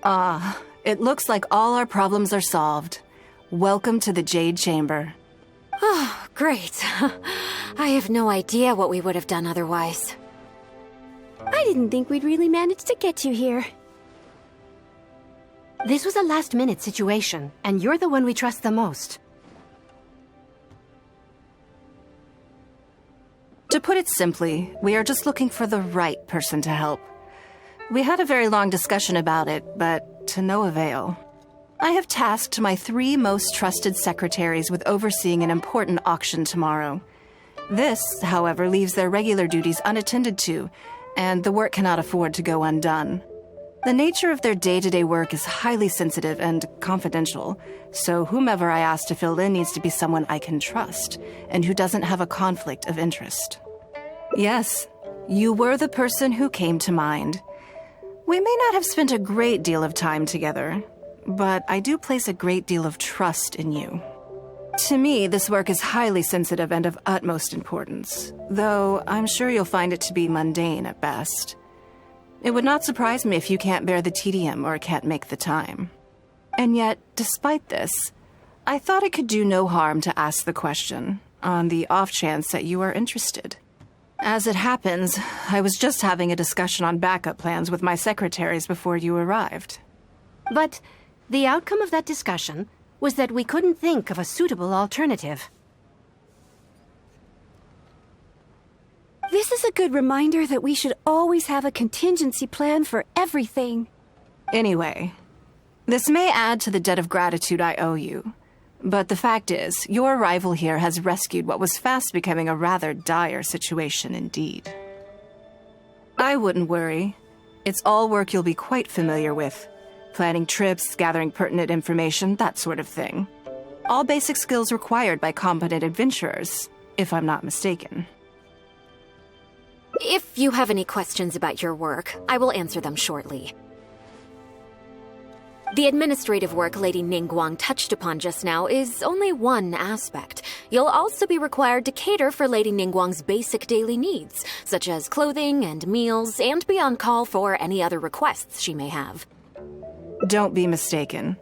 It looks like all our problems are solved. Welcome to the Jade Chamber. Oh, great. I have no idea what we would have done otherwise. I didn't think we'd really manage to get you here. This was a last-minute situation, and you're the one we trust the most. To put it simply, we are just looking for the right person to help. We had a very long discussion about it, but to no avail. I have tasked my 3 most trusted secretaries with overseeing an important auction tomorrow. This, however, leaves their regular duties unattended to, and the work cannot afford to go undone. The nature of their day-to-day work is highly sensitive and confidential, so whomever I ask to fill in needs to be someone I can trust, and who doesn't have a conflict of interest. Yes, you were the person who came to mind. We may not have spent a great deal of time together, but I do place a great deal of trust in you. To me, this work is highly sensitive and of utmost importance, though I'm sure you'll find it to be mundane at best. It would not surprise me if you can't bear the tedium or can't make the time. And yet, despite this, I thought it could do no harm to ask the question, on the off chance that you are interested. As it happens, I was just having a discussion on backup plans with my secretaries before you arrived. But the outcome of that discussion was that we couldn't think of a suitable alternative. This is a good reminder that we should always have a contingency plan for everything. Anyway, this may add to the debt of gratitude I owe you, but the fact is, your arrival here has rescued what was fast becoming a rather dire situation indeed. I wouldn't worry. It's all work you'll be quite familiar with. Planning trips, gathering pertinent information, that sort of thing. All basic skills required by competent adventurers, if I'm not mistaken. If you have any questions about your work, I will answer them shortly. The administrative work Lady Ningguang touched upon just now is only one aspect. You'll also be required to cater for Lady Ningguang's basic daily needs, such as clothing and meals, and be on call for any other requests she may have. Don't be mistaken.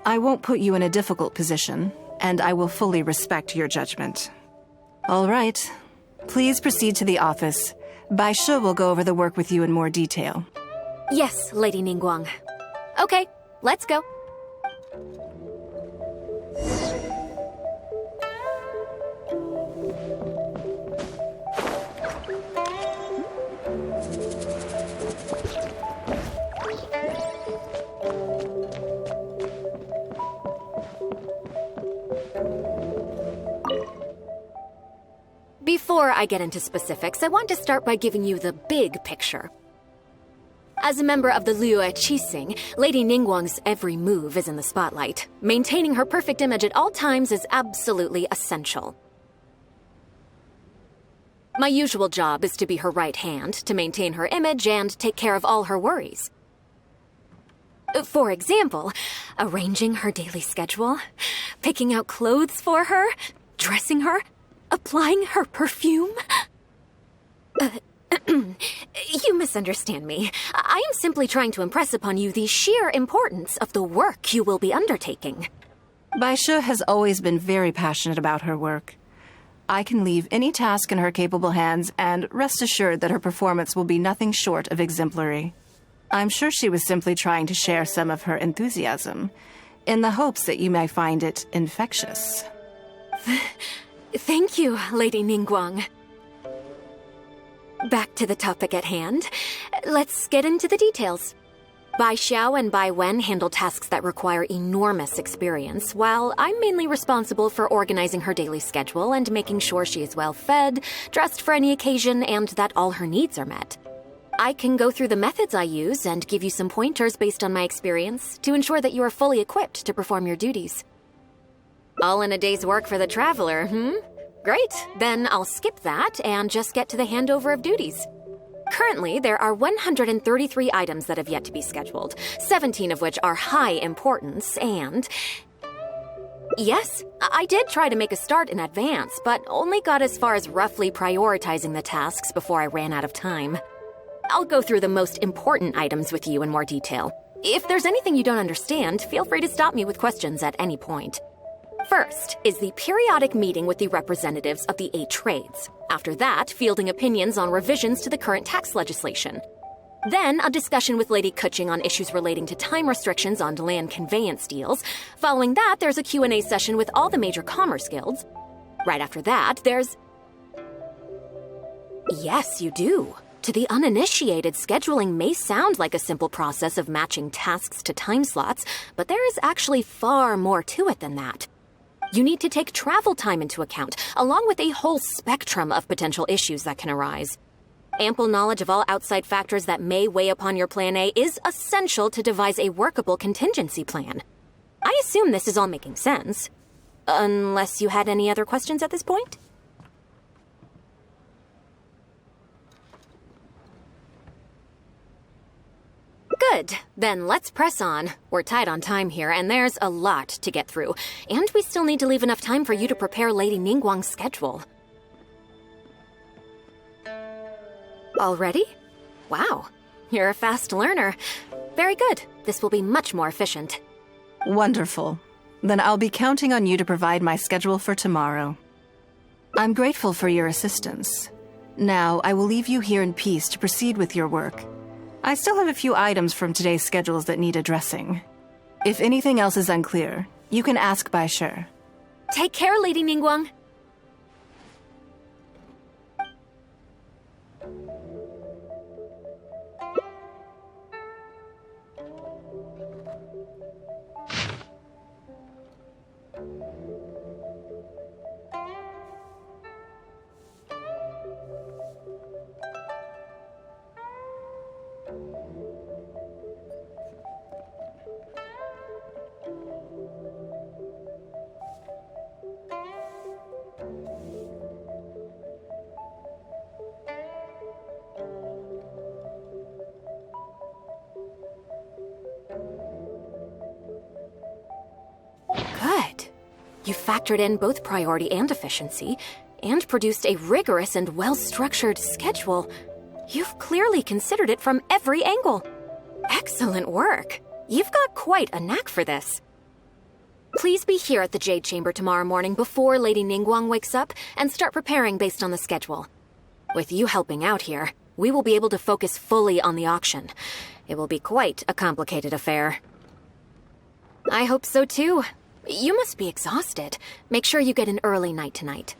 I won't put you in a difficult position, and I will fully respect your judgment. All right. Please proceed to the office. Bai Shi will go over the work with you in more detail. Yes, Lady Ningguang. Okay, let's go. Before I get into specifics, I want to start by giving you the big picture. As a member of the Liyue Qixing, Lady Ningguang's every move is in the spotlight. Maintaining her perfect image at all times is absolutely essential. My usual job is to be her right hand, to maintain her image and take care of all her worries. For example, arranging her daily schedule, picking out clothes for her, dressing her, applying her perfume? You misunderstand me. I am simply trying to impress upon you the sheer importance of the work you will be undertaking. Bai Shi has always been very passionate about her work. I can leave any task in her capable hands and rest assured that her performance will be nothing short of exemplary. I'm sure she was simply trying to share some of her enthusiasm, in the hopes that you may find it infectious. Thank you, Lady Ningguang. Back to the topic at hand. Let's get into the details. Bai Xiao and Bai Wen handle tasks that require enormous experience, while I'm mainly responsible for organizing her daily schedule and making sure she is well fed, dressed for any occasion, and that all her needs are met. I can go through the methods I use and give you some pointers based on my experience to ensure that you are fully equipped to perform your duties. All in a day's work for the traveler, Great, then I'll skip that and just get to the handover of duties. Currently, there are 133 items that have yet to be scheduled, 17 of which are high importance, and... Yes, I did try to make a start in advance, but only got as far as roughly prioritizing the tasks before I ran out of time. I'll go through the most important items with you in more detail. If there's anything you don't understand, feel free to stop me with questions at any point. First is the periodic meeting with the representatives of the 8 trades. After that, fielding opinions on revisions to the current tax legislation. Then, a discussion with Lady Kuching on issues relating to time restrictions on land conveyance deals. Following that, there's a Q&A session with all the major commerce guilds. Right after that, there's... Yes, you do. To the uninitiated, scheduling may sound like a simple process of matching tasks to time slots, but there is actually far more to it than that. You need to take travel time into account, along with a whole spectrum of potential issues that can arise. Ample knowledge of all outside factors that may weigh upon your Plan A is essential to devise a workable contingency plan. I assume this is all making sense. Unless you had any other questions at this point? Good. Then let's press on. We're tight on time here, and there's a lot to get through. And we still need to leave enough time for you to prepare Lady Ningguang's schedule. Already? Wow. You're a fast learner. Very good. This will be much more efficient. Wonderful. Then I'll be counting on you to provide my schedule for tomorrow. I'm grateful for your assistance. Now, I will leave you here in peace to proceed with your work. I still have a few items from today's schedules that need addressing. If anything else is unclear, you can ask Bai Shi. Take care, Lady Ningguang. Good. You factored in both priority and efficiency, and produced a rigorous and well-structured schedule. You've clearly considered it from every angle. Excellent work. You've got quite a knack for this. Please be here at the Jade Chamber tomorrow morning before Lady Ningguang wakes up and start preparing based on the schedule. With you helping out here, we will be able to focus fully on the auction. It will be quite a complicated affair. I hope so too. You must be exhausted. Make sure you get an early night tonight.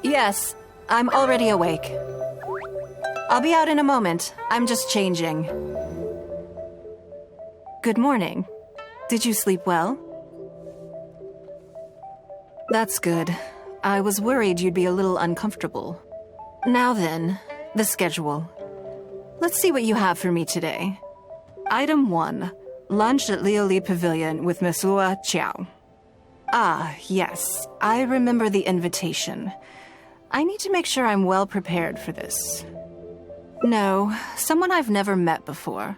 Yes, I'm already awake. I'll be out in a moment. I'm just changing. Good morning. Did you sleep well? That's good. I was worried you'd be a little uncomfortable. Now then, the schedule. Let's see what you have for me today. Item 1. Lunch at Lioli Pavilion with Mesua Chiao. Ah, yes. I remember the invitation. I need to make sure I'm well prepared for this. No, someone I've never met before.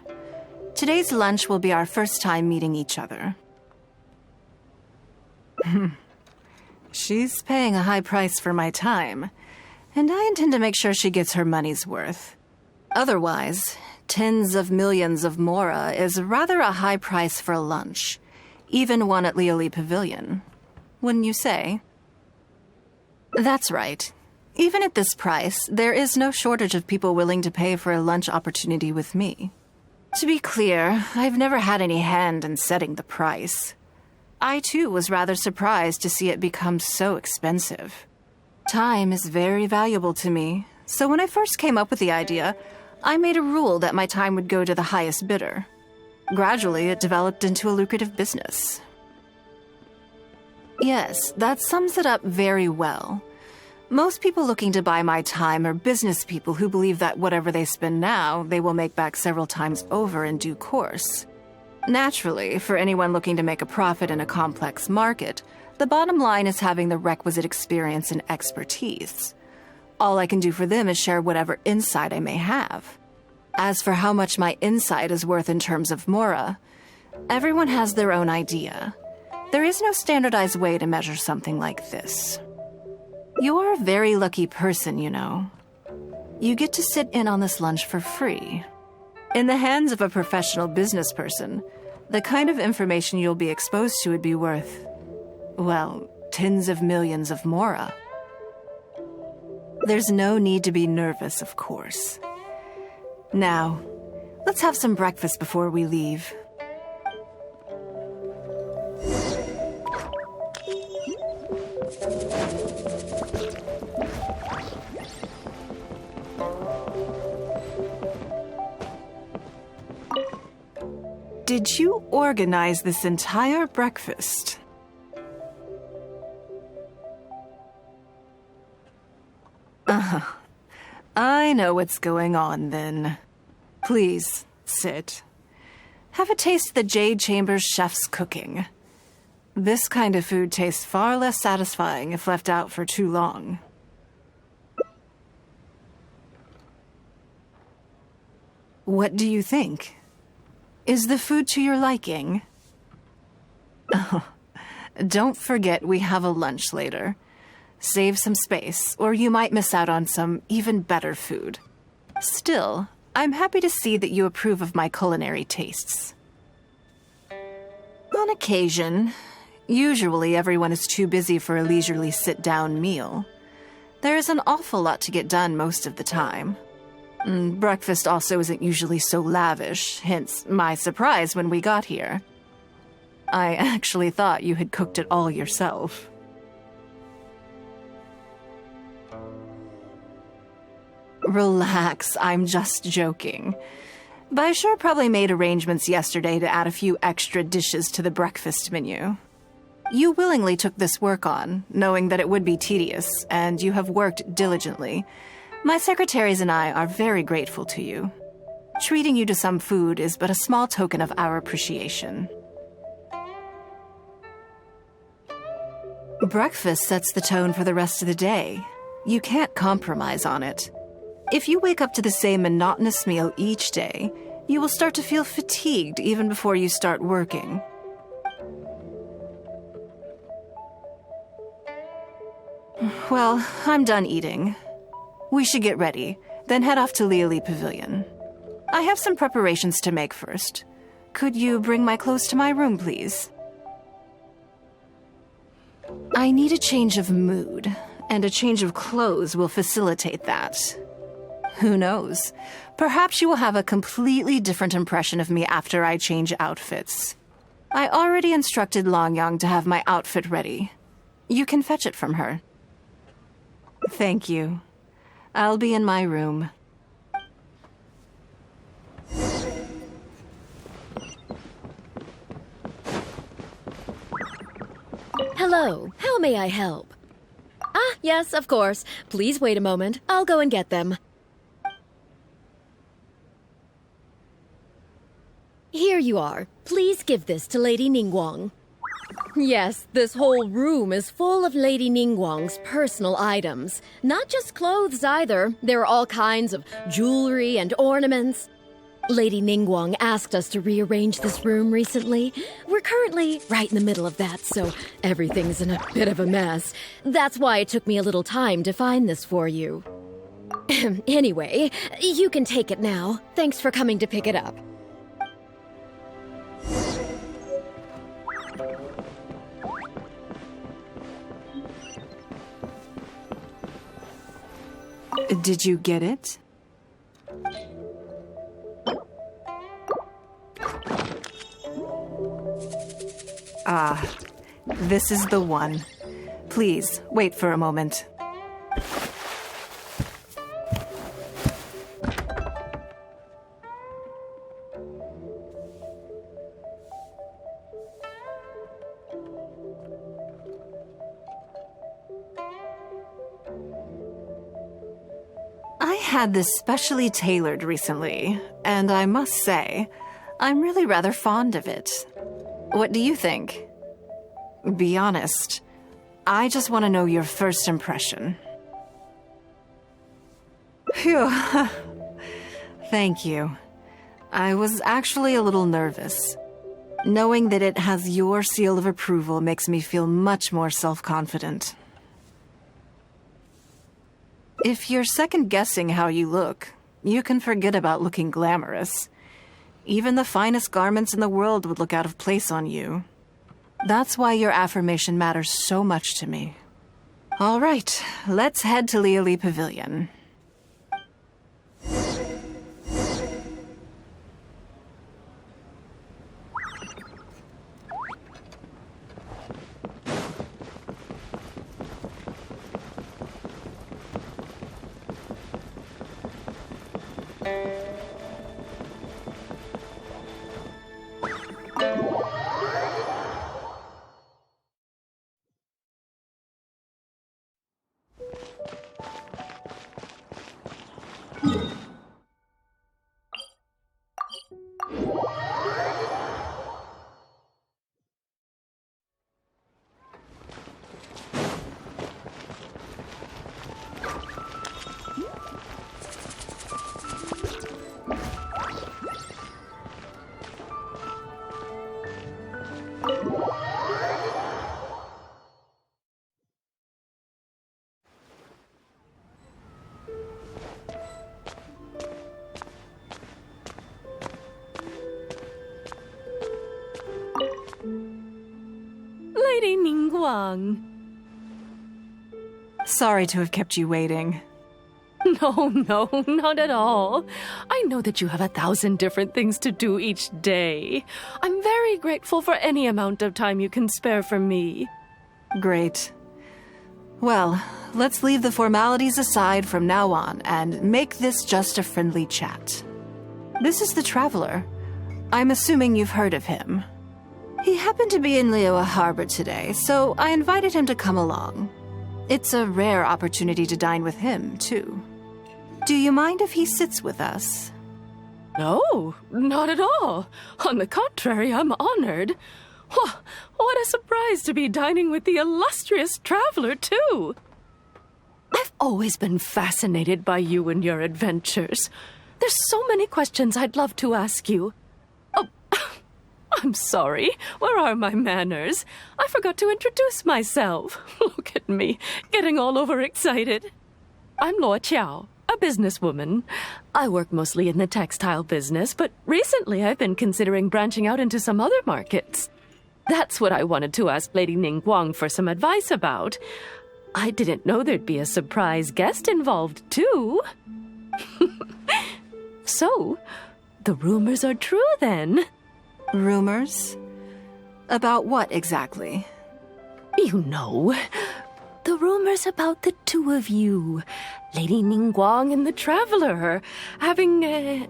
Today's lunch will be our first time meeting each other. She's paying a high price for my time, and I intend to make sure she gets her money's worth. Otherwise, tens of millions of mora is rather a high price for a lunch, even one at Lioli Pavilion. Wouldn't you say? That's right. Even at this price, there is no shortage of people willing to pay for a lunch opportunity with me. To be clear, I've never had any hand in setting the price. I, too, was rather surprised to see it become so expensive. Time is very valuable to me, so when I first came up with the idea, I made a rule that my time would go to the highest bidder. Gradually, it developed into a lucrative business. Yes, that sums it up very well. Most people looking to buy my time are business people who believe that whatever they spend now, they will make back several times over in due course. Naturally, for anyone looking to make a profit in a complex market, the bottom line is having the requisite experience and expertise. All I can do for them is share whatever insight I may have. As for how much my insight is worth in terms of mora, everyone has their own idea. There is no standardized way to measure something like this. You're a very lucky person, you know. You get to sit in on this lunch for free. In the hands of a professional business person, the kind of information you'll be exposed to would be worth, well, tens of millions of mora. There's no need to be nervous, of course. Now, let's have some breakfast before we leave. Did you organize this entire breakfast? I know what's going on then. Please, sit. Have a taste of the Jade Chamber's chef's cooking. This kind of food tastes far less satisfying if left out for too long. What do you think? Is the food to your liking? Oh, don't forget we have a lunch later. Save some space, or you might miss out on some even better food. Still, I'm happy to see that you approve of my culinary tastes. On occasion, usually everyone is too busy for a leisurely sit-down meal. There is an awful lot to get done most of the time. Breakfast also isn't usually so lavish, hence my surprise when we got here. I actually thought you had cooked it all yourself. Relax, I'm just joking. Baishar probably made arrangements yesterday to add a few extra dishes to the breakfast menu. You willingly took this work on, knowing that it would be tedious, and you have worked diligently. My secretaries and I are very grateful to you. Treating you to some food is but a small token of our appreciation. Breakfast sets the tone for the rest of the day. You can't compromise on it. If you wake up to the same monotonous meal each day, you will start to feel fatigued even before you start working. Well, I'm done eating. We should get ready, then head off to Liali Pavilion. I have some preparations to make first. Could you bring my clothes to my room, please? I need a change of mood, and a change of clothes will facilitate that. Who knows? Perhaps you will have a completely different impression of me after I change outfits. I already instructed Longyang to have my outfit ready. You can fetch it from her. Thank you. I'll be in my room. Hello, how may I help? Ah, yes, of course. Please wait a moment. I'll go and get them. Here you are. Please give this to Lady Ningguang. Yes, this whole room is full of Lady Ningguang's personal items. Not just clothes either. There are all kinds of jewelry and ornaments. Lady Ningguang asked us to rearrange this room recently. We're currently right in the middle of that, so everything's in a bit of a mess. That's why it took me a little time to find this for you. Anyway, you can take it now. Thanks for coming to pick it up. Did you get it? Ah, this is the one. Please, wait for a moment. I had this specially tailored recently, and I must say, I'm really rather fond of it. What do you think? Be honest. I just want to know your first impression. Phew. Thank you. I was actually a little nervous. Knowing that it has your seal of approval makes me feel much more self-confident. If you're second-guessing how you look, you can forget about looking glamorous. Even the finest garments in the world would look out of place on you. That's why your affirmation matters so much to me. All right, let's head to Liali Pavilion. Lady Ningguang. Sorry to have kept you waiting. No, not at all. I know that you have 1,000 different things to do each day. I'm very grateful for any amount of time you can spare for me. Great. Well, let's leave the formalities aside from now on and make this just a friendly chat. This is the Traveler. I'm assuming you've heard of him. He happened to be in Liyue Harbor today, so I invited him to come along. It's a rare opportunity to dine with him, too. Do you mind if he sits with us? No, not at all. On the contrary, I'm honored. What a surprise to be dining with the illustrious Traveler, too. I've always been fascinated by you and your adventures. There's so many questions I'd love to ask you. Oh, I'm sorry. Where are my manners? I forgot to introduce myself. Look at me, getting all overexcited. I'm Luo Qiao, a businesswoman. I work mostly in the textile business, but recently I've been considering branching out into some other markets. That's what I wanted to ask Lady Ningguang for some advice about. I didn't know there'd be a surprise guest involved, too. So, the rumors are true, then. Rumors? About what exactly? You know, the rumors about the two of you, Lady Ningguang and the Traveler, having a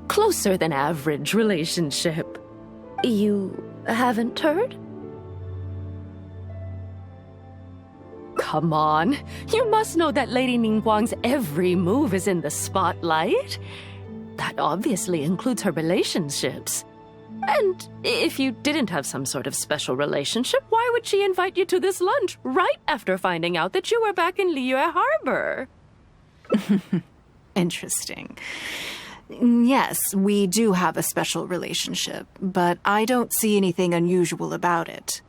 closer than average relationship. You haven't heard? Come on, you must know that Lady Ningguang's every move is in the spotlight. That obviously includes her relationships. And if you didn't have some sort of special relationship, why would she invite you to this lunch right after finding out that you were back in Liyue Harbor? Interesting. Yes, we do have a special relationship, but I don't see anything unusual about it.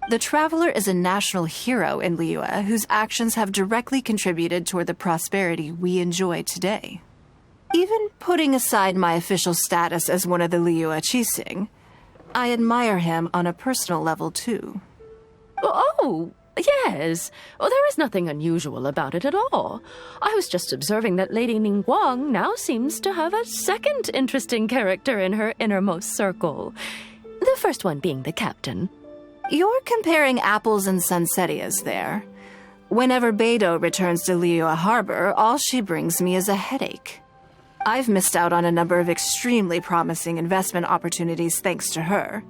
The Traveler is a national hero in Liyue whose actions have directly contributed toward the prosperity we enjoy today. Even putting aside my official status as one of the Liyue Qixing, I admire him on a personal level too. Oh, Yes. Well, there is nothing unusual about it at all. I was just observing that Lady Ningguang now seems to have a second interesting character in her innermost circle. The first one being the captain. You're comparing apples and sunsettias there. Whenever Beidou returns to Liyue Harbor, all she brings me is a headache. I've missed out on a number of extremely promising investment opportunities thanks to her.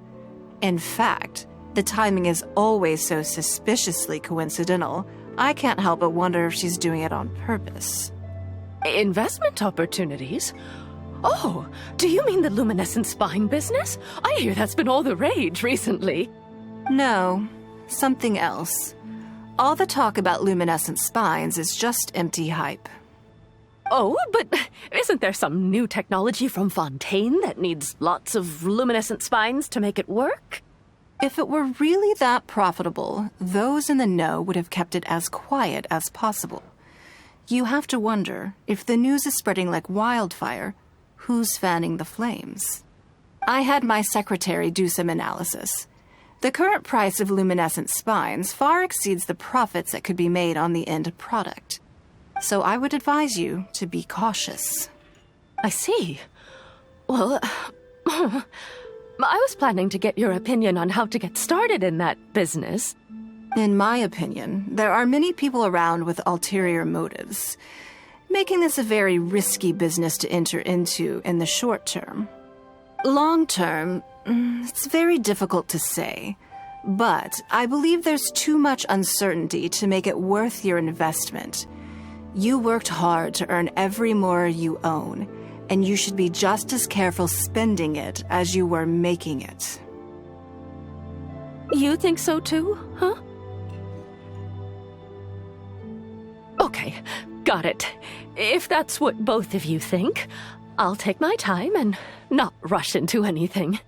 In fact, the timing is always so suspiciously coincidental, I can't help but wonder if she's doing it on purpose. Investment opportunities? Oh, do you mean the luminescent spine business? I hear that's been all the rage recently. No, something else. All the talk about luminescent spines is just empty hype. Oh, but isn't there some new technology from Fontaine that needs lots of luminescent spines to make it work? If it were really that profitable, those in the know would have kept it as quiet as possible. You have to wonder, if the news is spreading like wildfire, who's fanning the flames? I had my secretary do some analysis. The current price of luminescent spines far exceeds the profits that could be made on the end product. So I would advise you to be cautious. I see. Well, I was planning to get your opinion on how to get started in that business. In my opinion, there are many people around with ulterior motives, making this a very risky business to enter into in the short term. Long term, it's very difficult to say, but I believe there's too much uncertainty to make it worth your investment. You worked hard to earn every more you own, and you should be just as careful spending it as you were making it. You think so too, huh? Okay, got it. If that's what both of you think, I'll take my time and not rush into anything.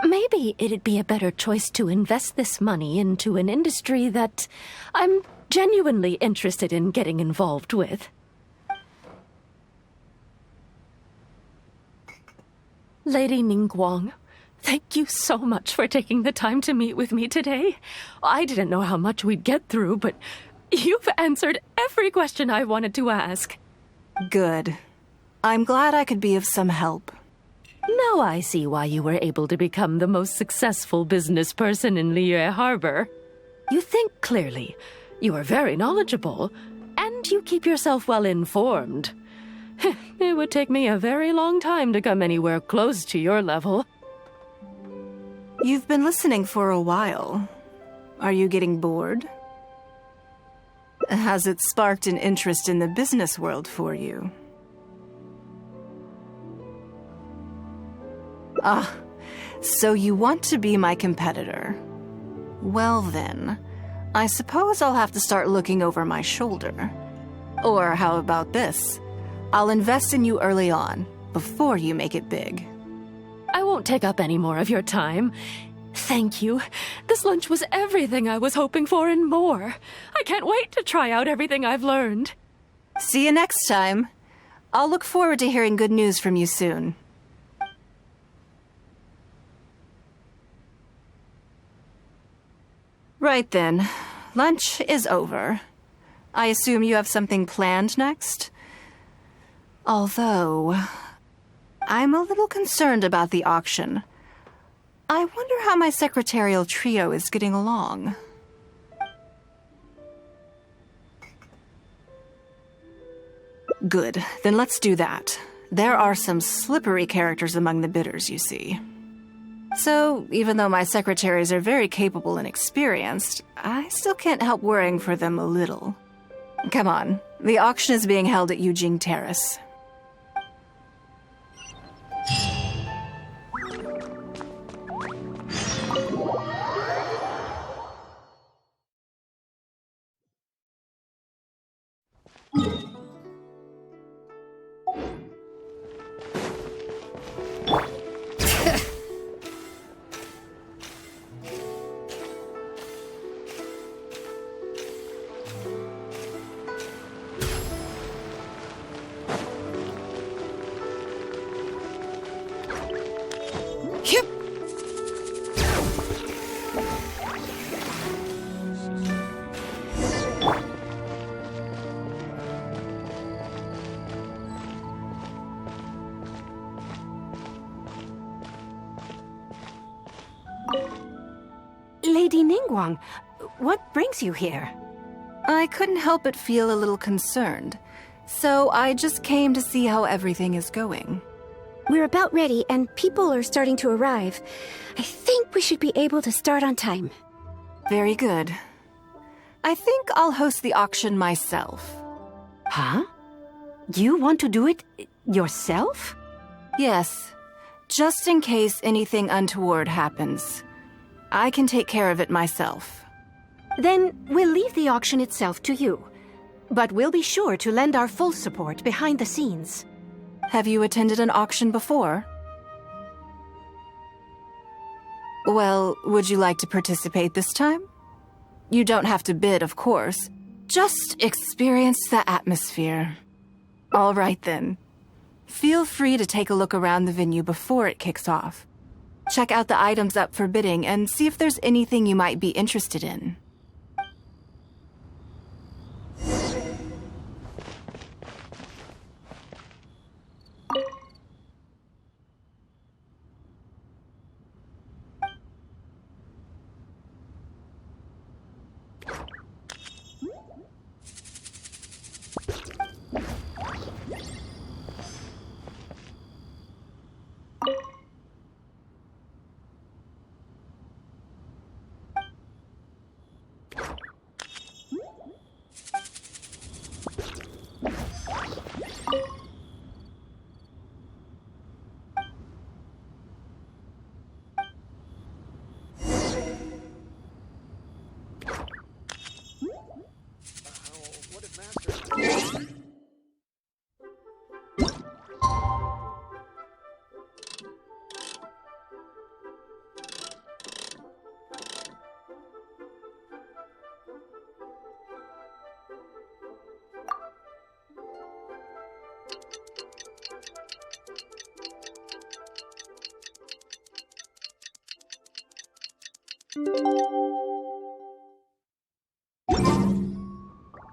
Maybe it'd be a better choice to invest this money into an industry that I'm genuinely interested in getting involved with. Lady Ningguang, thank you so much for taking the time to meet with me today. I didn't know how much we'd get through, but you've answered every question I wanted to ask. Good. I'm glad I could be of some help. Now I see why you were able to become the most successful business person in Liyue Harbor. You think clearly, you are very knowledgeable, and you keep yourself well informed. It would take me a very long time to come anywhere close to your level. You've been listening for a while. Are you getting bored? Has it sparked an interest in the business world for you? Ah, so you want to be my competitor. Well then, I suppose I'll have to start looking over my shoulder. Or how about this? I'll invest in you early on, before you make it big. I won't take up any more of your time. Thank you. This lunch was everything I was hoping for and more. I can't wait to try out everything I've learned. See you next time. I'll look forward to hearing good news from you soon. Right then. Lunch is over. I assume you have something planned next? Although, I'm a little concerned about the auction. I wonder how my secretarial trio is getting along. Good, then let's do that. There are some slippery characters among the bidders, you see. So, even though my secretaries are very capable and experienced, I still can't help worrying for them a little. Come on, the auction is being held at Yujing Terrace. Lady Ningguang, what brings you here? I couldn't help but feel a little concerned, so I just came to see how everything is going. We're about ready, and people are starting to arrive. I think we should be able to start on time. Very good. I think I'll host the auction myself. Huh? You want to do it yourself? Yes, just in case anything untoward happens. I can take care of it myself. Then we'll leave the auction itself to you. But we'll be sure to lend our full support behind the scenes. Have you attended an auction before? Well, would you like to participate this time? You don't have to bid, of course. Just experience the atmosphere. All right, then. Feel free to take a look around the venue before it kicks off. Check out the items up for bidding and see if there's anything you might be interested in.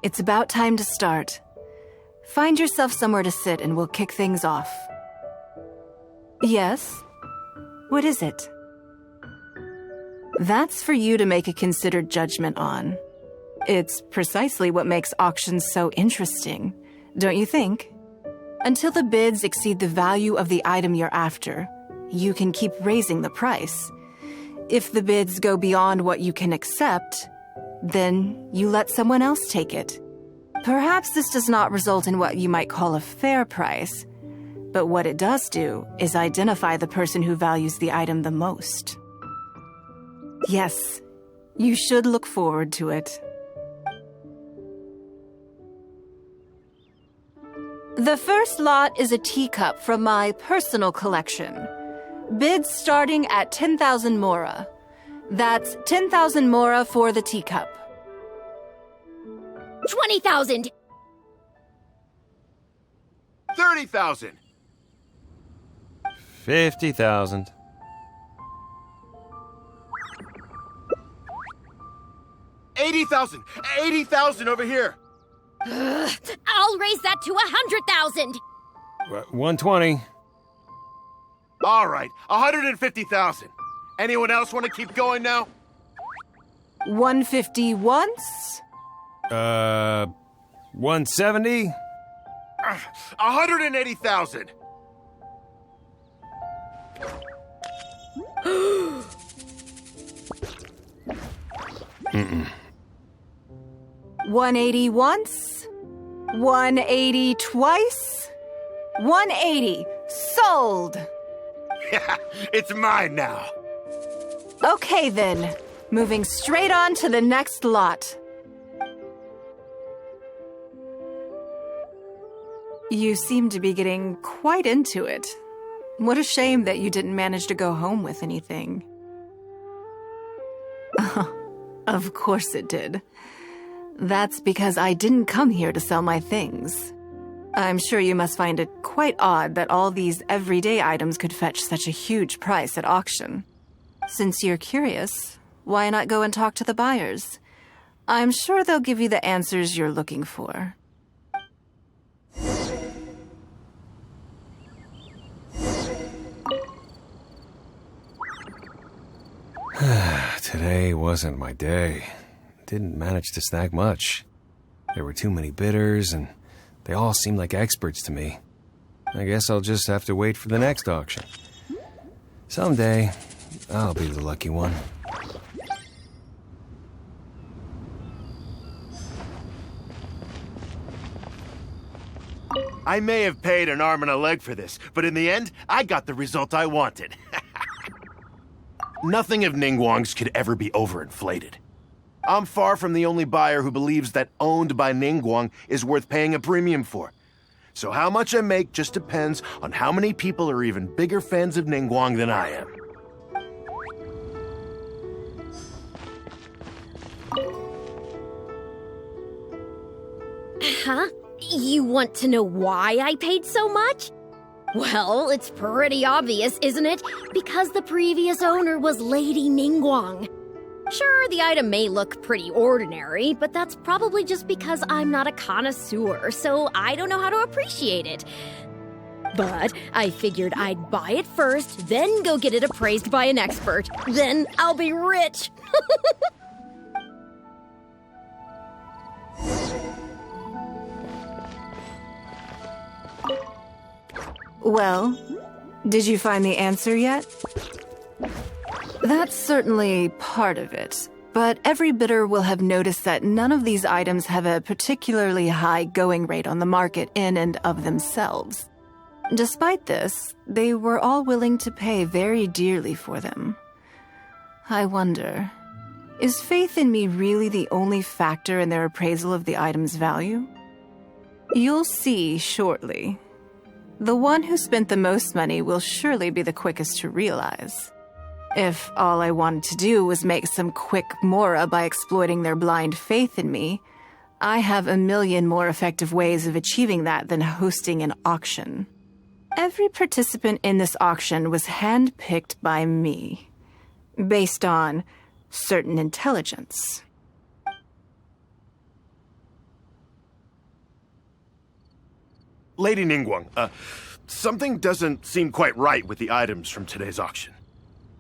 It's about time to start. Find yourself somewhere to sit and we'll kick things off. Yes? What is it? That's for you to make a considered judgment on. It's precisely what makes auctions so interesting, don't you think? Until the bids exceed the value of the item you're after, you can keep raising the price. If the bids go beyond what you can accept, then you let someone else take it. Perhaps this does not result in what you might call a fair price, but what it does do is identify the person who values the item the most. Yes, you should look forward to it. The first lot is a teacup from my personal collection. Bids starting at 10,000 mora. That's 10,000 mora for the teacup. 20,000! 30,000! 50,000. 80,000! 80,000 over here! I'll raise that to 100,000! 120. All right, 150,000. Anyone else want to keep going now? 150 once? 170. 180,000. 180 once? 180 twice? 180. Sold! It's mine now. Okay then, moving straight on to the next lot. You seem to be getting quite into it. What a shame that you didn't manage to go home with anything. Of course it did. That's because I didn't come here to sell my things. I'm sure you must find it quite odd that all these everyday items could fetch such a huge price at auction. Since you're curious, why not go and talk to the buyers? I'm sure they'll give you the answers you're looking for. Today wasn't my day. Didn't manage to snag much. There were too many bidders, and they all seemed like experts to me. I guess I'll just have to wait for the next auction. Someday, I'll be the lucky one. I may have paid an arm and a leg for this, but in the end, I got the result I wanted. Nothing of Ningguang's could ever be overinflated. I'm far from the only buyer who believes that owned by Ningguang is worth paying a premium for. So how much I make just depends on how many people are even bigger fans of Ningguang than I am. Huh? You want to know why I paid so much? Well, it's pretty obvious, isn't it? Because the previous owner was Lady Ningguang. Sure, the item may look pretty ordinary, but that's probably just because I'm not a connoisseur, so I don't know how to appreciate it. But I figured I'd buy it first, then go get it appraised by an expert. Then I'll be rich. Well, did you find the answer yet? That's certainly part of it, but every bidder will have noticed that none of these items have a particularly high going rate on the market in and of themselves. Despite this, they were all willing to pay very dearly for them. I wonder, is faith in me really the only factor in their appraisal of the item's value? You'll see shortly. The one who spent the most money will surely be the quickest to realize. If all I wanted to do was make some quick mora by exploiting their blind faith in me, I have a million more effective ways of achieving that than hosting an auction. Every participant in this auction was handpicked by me, based on certain intelligence. Lady Ningguang, something doesn't seem quite right with the items from today's auction.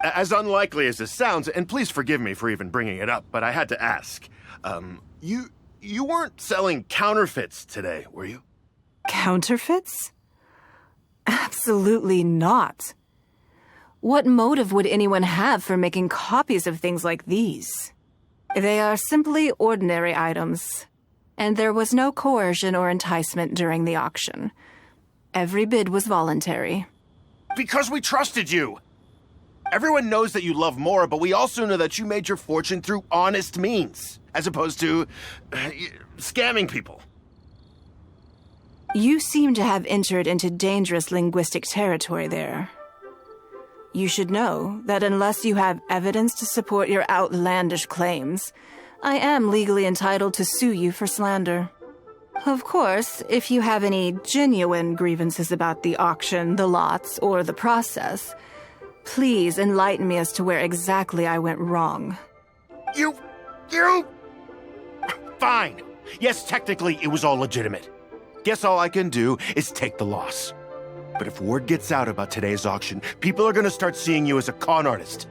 As unlikely as this sounds, and please forgive me for even bringing it up, but I had to ask. You weren't selling counterfeits today, were you? Counterfeits? Absolutely not. What motive would anyone have for making copies of things like these? They are simply ordinary items, and there was no coercion or enticement during the auction. Every bid was voluntary. Because we trusted you! Everyone knows that you love Mora, but we also know that you made your fortune through honest means, as opposed to scamming people. You seem to have entered into dangerous linguistic territory there. You should know that unless you have evidence to support your outlandish claims, I am legally entitled to sue you for slander. Of course, if you have any genuine grievances about the auction, the lots, or the process, please enlighten me as to where exactly I went wrong. You... Fine. Yes, technically, it was all legitimate. Guess all I can do is take the loss. But if word gets out about today's auction, people are gonna start seeing you as a con artist.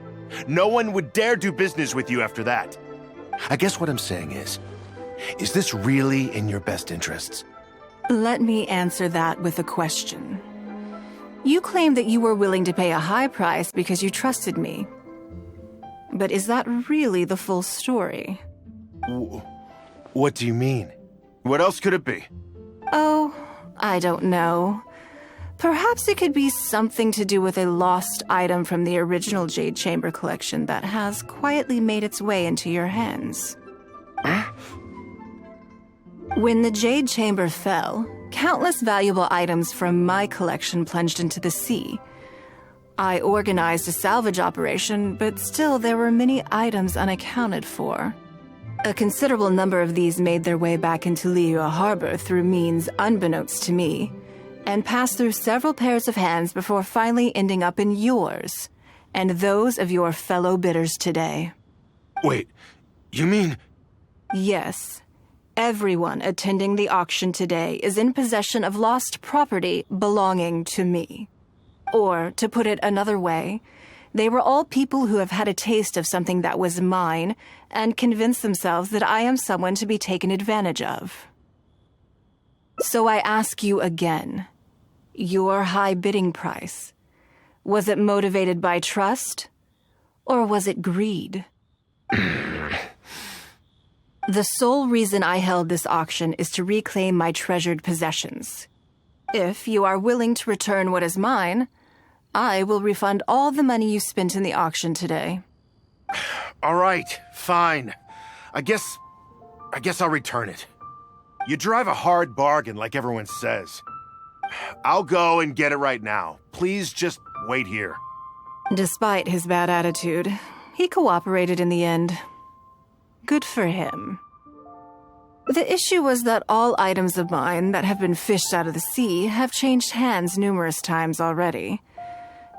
No one would dare do business with you after that. I guess what I'm saying is this really in your best interests? Let me answer that with a question. You claim that you were willing to pay a high price because you trusted me. But is that really the full story? What do you mean? What else could it be? Oh, I don't know. Perhaps it could be something to do with a lost item from the original Jade Chamber collection that has quietly made its way into your hands. When the Jade Chamber fell, countless valuable items from my collection plunged into the sea. I organized a salvage operation, but still there were many items unaccounted for. A considerable number of these made their way back into Liyue Harbor through means unbeknownst to me, and passed through several pairs of hands before finally ending up in yours, and those of your fellow bidders today. Wait, you mean... Yes. Everyone attending the auction today is in possession of lost property belonging to me. Or, to put it another way, They were all people who have had a taste of something that was mine and convinced themselves that I am someone to be taken advantage of. So I ask you again, your high bidding price, was it motivated by trust, or was it greed? The sole reason I held this auction is to reclaim my treasured possessions. If you are willing to return what is mine, I will refund all the money you spent in the auction today. All right, fine. I guess I'll return it. You drive a hard bargain like everyone says. I'll go and get it right now. Please just wait here. Despite his bad attitude, he cooperated in the end. Good for him. The issue was that all items of mine that have been fished out of the sea have changed hands numerous times already.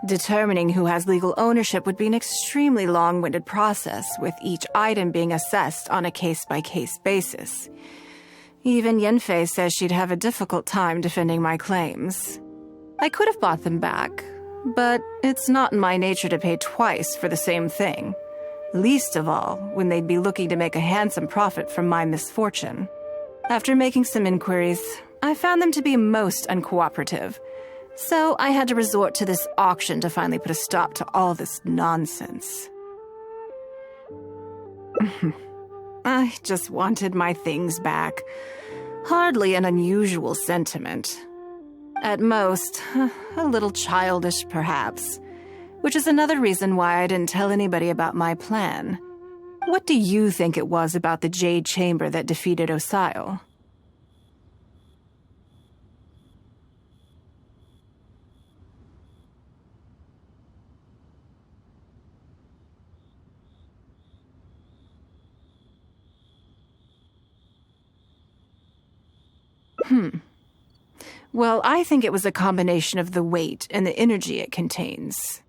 Determining who has legal ownership would be an extremely long-winded process, with each item being assessed on a case-by-case basis. Even Yenfei says she'd have a difficult time defending my claims. I could have bought them back, but it's not in my nature to pay twice for the same thing. Least of all, when they'd be looking to make a handsome profit from my misfortune. After making some inquiries, I found them to be most uncooperative, so I had to resort to this auction to finally put a stop to all this nonsense. I just wanted my things back. Hardly an unusual sentiment. At most, a little childish perhaps. Which is another reason why I didn't tell anybody about my plan. What do you think it was about the Jade Chamber that defeated Osile? Well, I think it was a combination of the weight and the energy it contains.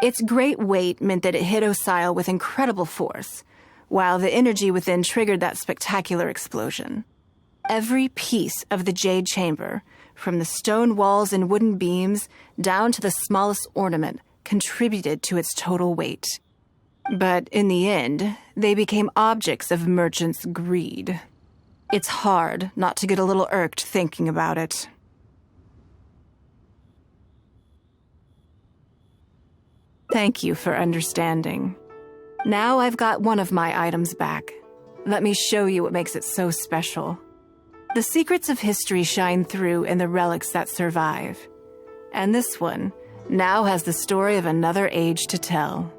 Its great weight meant that it hit Osile with incredible force, while the energy within triggered that spectacular explosion. Every piece of the Jade Chamber, from the stone walls and wooden beams down to the smallest ornament, contributed to its total weight. But in the end, they became objects of merchants' greed. It's hard not to get a little irked thinking about it. Thank you for understanding. Now I've got one of my items back. Let me show you what makes it so special. The secrets of history shine through in the relics that survive. And this one now has the story of another age to tell.